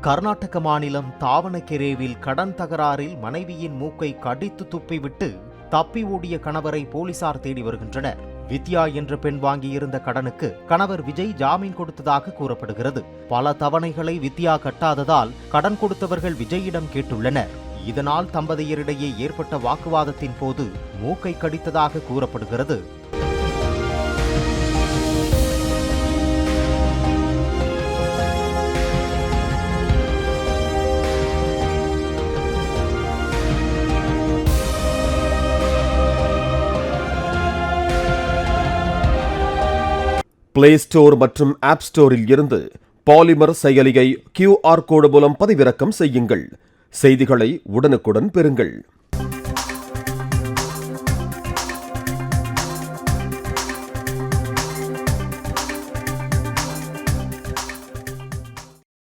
கர்நாடக மாநிலம் தாவணகெரேவில் கடன் தகராறில் மனைவியின் மூக்கை கடித்து துப்பிவிட்டு தப்பி ஓடிய கணவரை போலீசார் தேடி வருகின்றனர். வித்யா என்ற பெண் வாங்கியிருந்த கடனுக்கு கணவர் விஜய் ஜாமீன் கொடுத்ததாக கூறப்படுகிறது. பல தவணைகளை வித்யா கட்டாததால் கடன் கொடுத்தவர்கள் விஜயிடம் கேட்டுள்ளனர். இதனால் தம்பதியரிடையே ஏற்பட்ட வாக்குவாதத்தின் போது மூக்கை கடித்ததாக கூறப்படுகிறது. பிளே ஸ்டோர் மற்றும் ஆப் ஸ்டோரில் இருந்து பாலிமர் செயலியை QR கோடு மூலம் பதிவிறக்கம் செய்யுங்கள். செய்திகளை உடனுக்குடன் பெறுங்கள்.